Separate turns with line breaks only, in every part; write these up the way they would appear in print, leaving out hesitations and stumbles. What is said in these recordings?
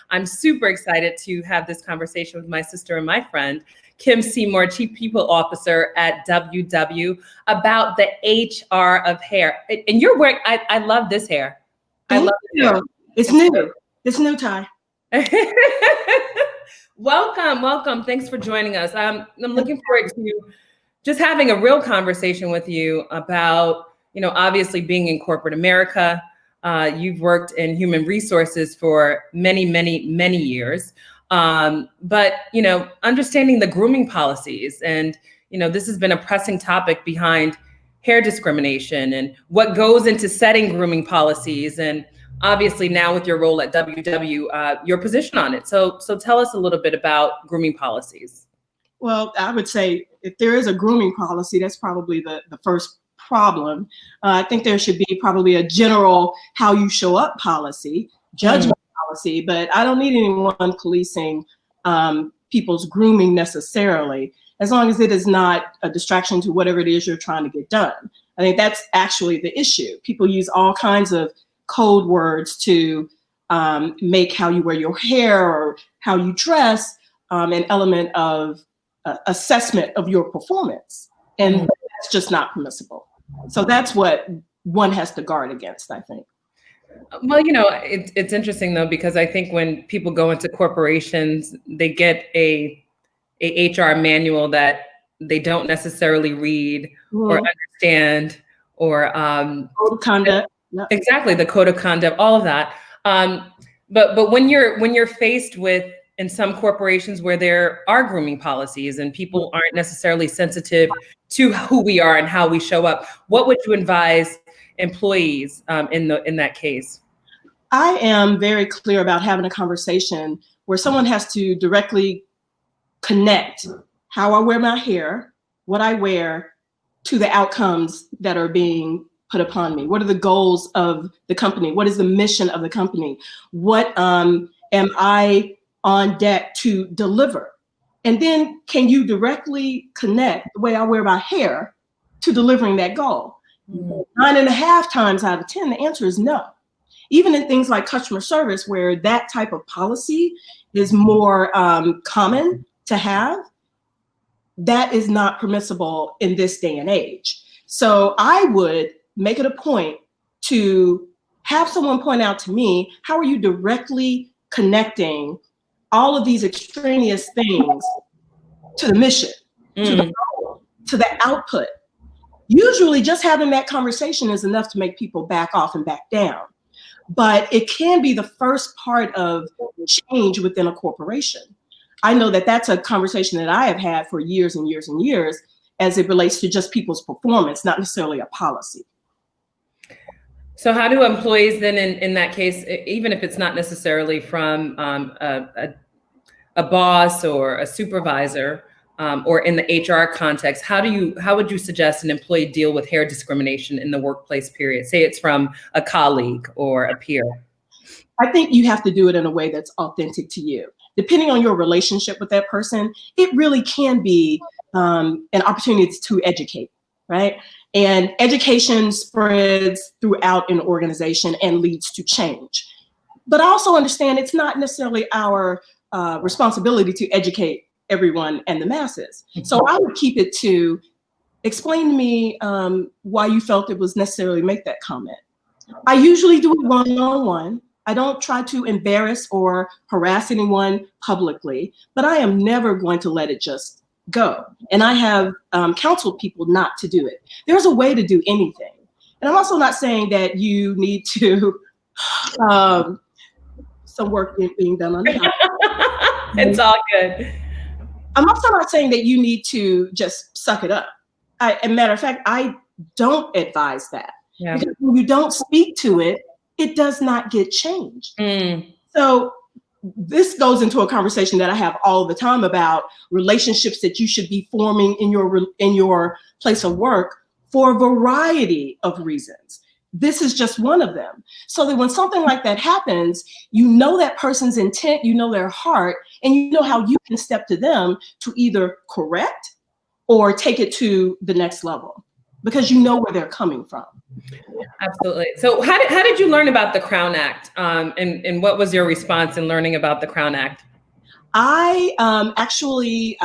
I'm super excited to have this conversation with my sister and my friend, Kim Seymour, Chief People Officer at WW, about the HR of hair. And your work, I love this hair. I love it.
It's new. It's new, Tai.
Welcome. Thanks for joining us. I'm looking forward to just having a real conversation with you about, obviously being in corporate America. You've worked in human resources for many, many, many years. But, understanding the grooming policies and, this has been a pressing topic behind hair discrimination and what goes into setting grooming policies. And obviously now with your role at WW, your position on it. So tell us a little bit about grooming policies.
Well, I would say if there is a grooming policy, that's probably the first problem. I think there should be probably a general how you show up policy, judgment policy, but I don't need anyone policing people's grooming necessarily, as long as it is not a distraction to whatever it is you're trying to get done. I think that's actually the issue. People use all kinds of code words to make how you wear your hair or how you dress an element of assessment of your performance. And that's just not permissible. So that's what one has to guard against, I think.
Well, it's interesting though, because I think when people go into corporations, they get a HR manual that they don't necessarily read or understand, or
code of conduct. Yep.
Exactly, the code of conduct, all of that. But when you're faced with, in some corporations where there are grooming policies and people aren't necessarily sensitive to who we are and how we show up, what would you advise employees in that case?
I am very clear about having a conversation where someone has to directly connect how I wear my hair, what I wear, to the outcomes that are being put upon me. What are the goals of the company? What is the mission of the company? What am I on deck to deliver? And then can you directly connect the way I wear my hair to delivering that goal? 9.5 times out of 10, the answer is no. Even in things like customer service, where that type of policy is more common to have, that is not permissible in this day and age. So I would make it a point to have someone point out to me, how are you directly connecting all of these extraneous things to the mission, to the goal, to the output? Usually just having that conversation is enough to make people back off and back down. But it can be the first part of change within a corporation. I know that that's a conversation that I have had for years and years and years as it relates to just people's performance, not necessarily a policy.
So how do employees then in that case, even if it's not necessarily from a boss or a supervisor or in the HR context, how would you suggest an employee deal with hair discrimination in the workplace period? Say it's from a colleague or a peer.
I think you have to do it in a way that's authentic to you. Depending on your relationship with that person, it really can be an opportunity to educate, right? And education spreads throughout an organization and leads to change. But I also understand it's not necessarily our responsibility to educate everyone and the masses. So I would keep it to explain to me why you felt it was necessary to make that comment. I usually do it one-on-one. I don't try to embarrass or harass anyone publicly, but I am never going to let it just go. And I have counseled people not to do it. There's a way to do anything. And I'm also not saying that you need to, some work being done on that.
It's all good.
I'm also not saying that you need to just suck it up. As a matter of fact, I don't advise that. Yeah. Because when you don't speak to it, it does not get changed. So this goes into a conversation that I have all the time about relationships that you should be forming in your place of work for a variety of reasons. This is just one of them. So that when something like that happens, you know that person's intent, you know their heart, and you know how you can step to them to either correct or take it to the next level. because you know where they're coming from.
Absolutely. So how did you learn about the Crown Act, and what was your response in learning about the Crown Act?
I actually,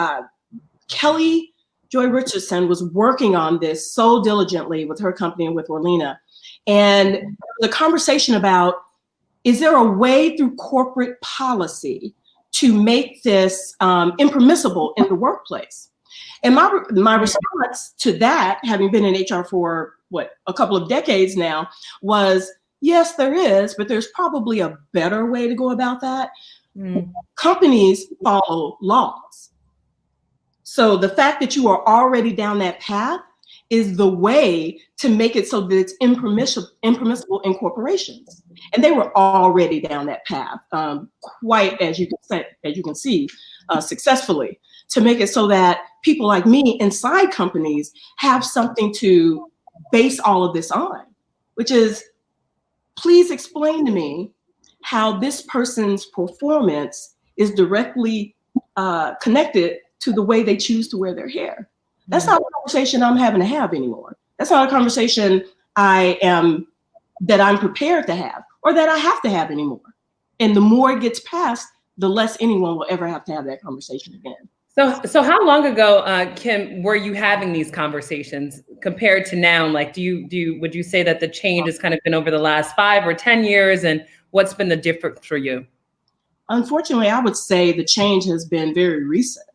Kelly Joy Richardson was working on this so diligently with her company and with Orlena. And the conversation about, is there a way through corporate policy to make this impermissible in the workplace? And my response to that, having been in HR for a couple of decades now, was yes, there is, but there's probably a better way to go about that. Companies follow laws. So the fact that you are already down that path is the way to make it so that it's impermissible in corporations. And they were already down that path, quite as you can see, successfully, to make it so that people like me inside companies have something to base all of this on, which is, please explain to me how this person's performance is directly connected to the way they choose to wear their hair. That's not a conversation I'm having to have anymore. That's not a conversation that I'm prepared to have or that I have to have anymore. And the more it gets passed, the less anyone will ever have to have that conversation again.
So how long ago, Kim, were you having these conversations compared to now? Like, would you say that the change has kind of been over the last 5 or 10 years, and what's been the difference for you?
Unfortunately, I would say the change has been very recent.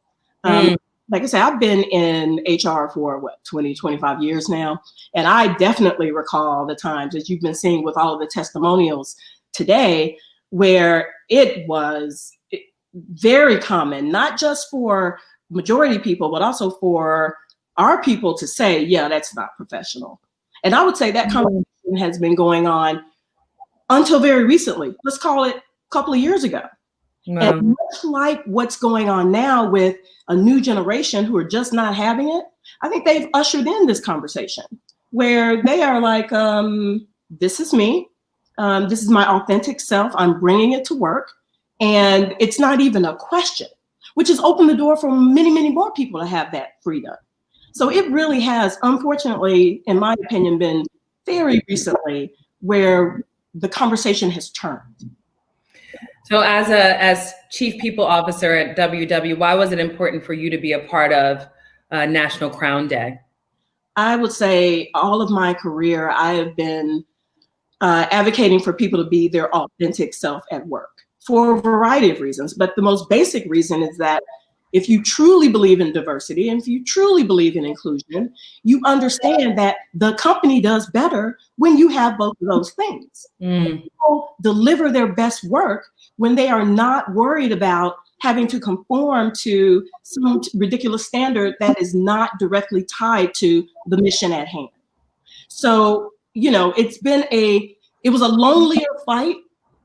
Like I said, I've been in HR for 20, 25 years now. And I definitely recall the times, as you've been seeing with all of the testimonials today, where it was very common, not just for majority people, but also for our people to say, yeah, that's not professional. And I would say that conversation has been going on until very recently. Let's call it a couple of years ago. And much like what's going on now with a new generation who are just not having it, I think they've ushered in this conversation where they are like, this is me. This is my authentic self. I'm bringing it to work. And it's not even a question, which has opened the door for many, many more people to have that freedom. So it really has, unfortunately, in my opinion, been very recently where the conversation has turned.
So as Chief People Officer at WW, why was it important for you to be a part of National Crown Day?
I would say all of my career, I have been advocating for people to be their authentic self at work for a variety of reasons. But the most basic reason is that if you truly believe in diversity and if you truly believe in inclusion, you understand that the company does better when you have both of those things. People deliver their best work when they are not worried about having to conform to some ridiculous standard that is not directly tied to the mission at hand. So, it was a lonelier fight,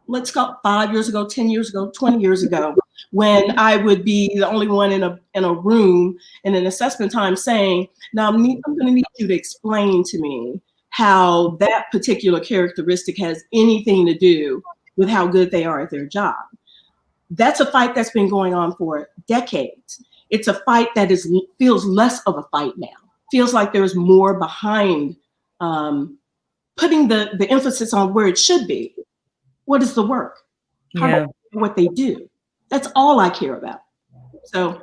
let's go 5 years ago, 10 years ago, 20 years ago, when I would be the only one in a room in an assessment time saying, now I'm going to need you to explain to me how that particular characteristic has anything to do with how good they are at their job. That's a fight that's been going on for decades. It's a fight that feels less of a fight now. Feels like there's more behind putting the emphasis on where it should be. What is the work? What they do. That's all I care about. So.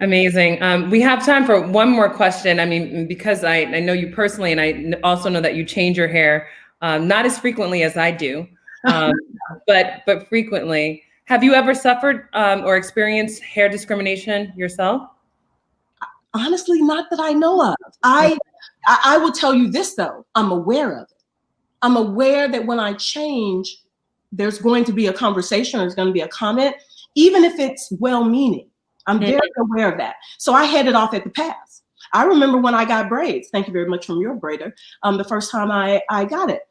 Amazing. We have time for one more question. I mean, because I know you personally, and I also know that you change your hair, not as frequently as I do, but frequently. Have you ever suffered or experienced hair discrimination yourself?
Honestly, not that I know of. I will tell you this, though. I'm aware of it. I'm aware that when I change, there's going to be a conversation, there's going to be a comment, even if it's well-meaning. I'm very aware of that. So I headed off at the pass. I remember when I got braids. Thank you very much from your braider. The first time I got it.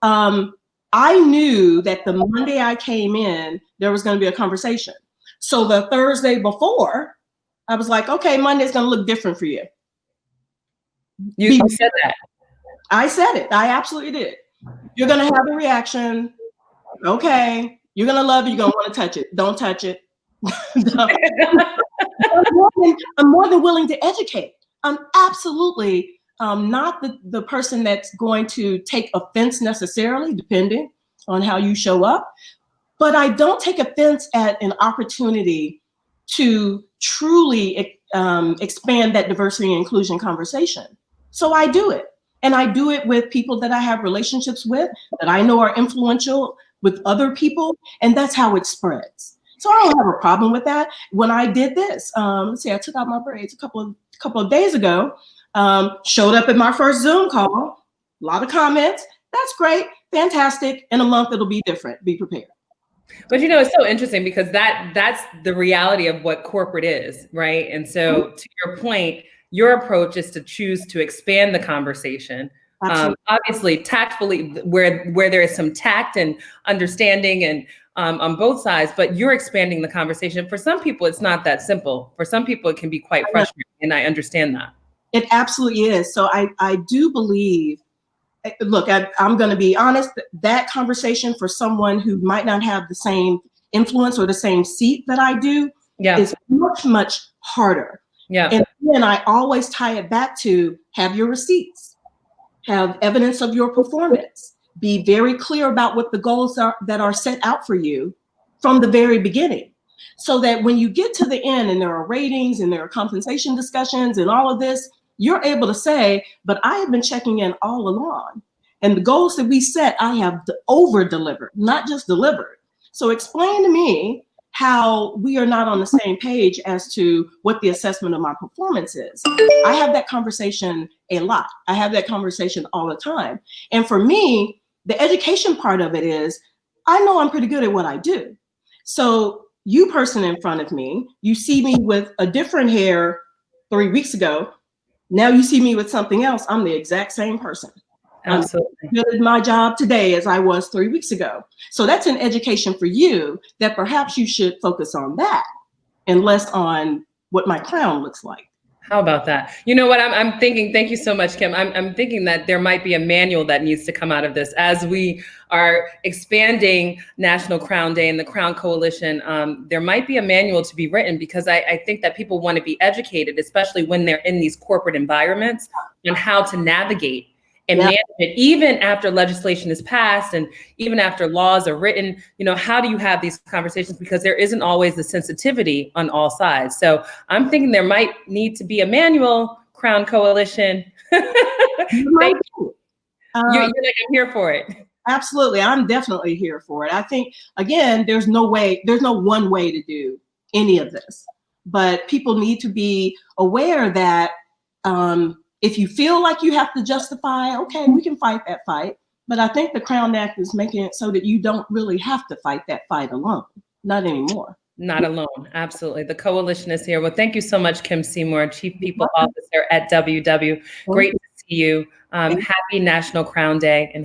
I knew that the Monday I came in, there was going to be a conversation. So the Thursday before, I was like, okay, Monday's going to look different for you.
You said that.
I said it. I absolutely did. You're going to have a reaction. Okay. You're going to love it. You're going to want to touch it. Don't touch it. I'm more than willing to educate. I'm absolutely not the person that's going to take offense necessarily, depending on how you show up. But I don't take offense at an opportunity to truly expand that diversity and inclusion conversation. So I do it. And I do it with people that I have relationships with, that I know are influential with other people. And that's how it spreads. So I don't have a problem with that. When I did this, let's see, I took out my braids a couple of days ago, showed up at my first Zoom call, a lot of comments. That's great, fantastic. In a month, it'll be different. Be prepared.
But you know, it's so interesting because that's the reality of what corporate is, right? And so to your point, your approach is to choose to expand the conversation. Obviously, tactfully, where there is some tact and understanding and on both sides, but you're expanding the conversation. For some people, it's not that simple. For some people, it can be quite frustrating, and I understand that.
It absolutely is. So I do believe, look, I'm going to be honest, that conversation for someone who might not have the same influence or the same seat that I do is much, much harder. Yeah. And then I always tie it back to have your receipts, have evidence of your performance, be very clear about what the goals are that are set out for you from the very beginning. So that when you get to the end and there are ratings and there are compensation discussions and all of this, you're able to say, but I have been checking in all along. And the goals that we set, I have over-delivered, not just delivered. So explain to me how we are not on the same page as to what the assessment of my performance is. I have that conversation a lot. I have that conversation all the time. And for me, the education part of it is, I know I'm pretty good at what I do. So you person in front of me, you see me with a different hair 3 weeks ago. Now you see me with something else. I'm the exact same person. Absolutely. I'm good at my job today as I was 3 weeks ago. So that's an education for you that perhaps you should focus on that and less on what my crown looks like.
How about that? You know what I'm thinking? Thank you so much, Kim. I'm thinking that there might be a manual that needs to come out of this as we are expanding National Crown Day and the Crown Coalition. There might be a manual to be written because I think that people want to be educated, especially when they're in these corporate environments, on how to navigate and manage it, even after legislation is passed and even after laws are written. You know, how do you have these conversations? Because there isn't always the sensitivity on all sides. So I'm thinking there might need to be a manual, Crown Coalition. Thank you. You're like, I'm here for it.
Absolutely. I'm definitely here for it. I think, again, there's no one way to do any of this, but people need to be aware that if you feel like you have to justify, okay, we can fight that fight. But I think the Crown Act is making it so that you don't really have to fight that fight alone. Not anymore.
Not alone. Absolutely. The coalition is here. Well, thank you so much, Kim Seymour, Chief People Officer at WW. Great to see you. Happy National Crown Day. And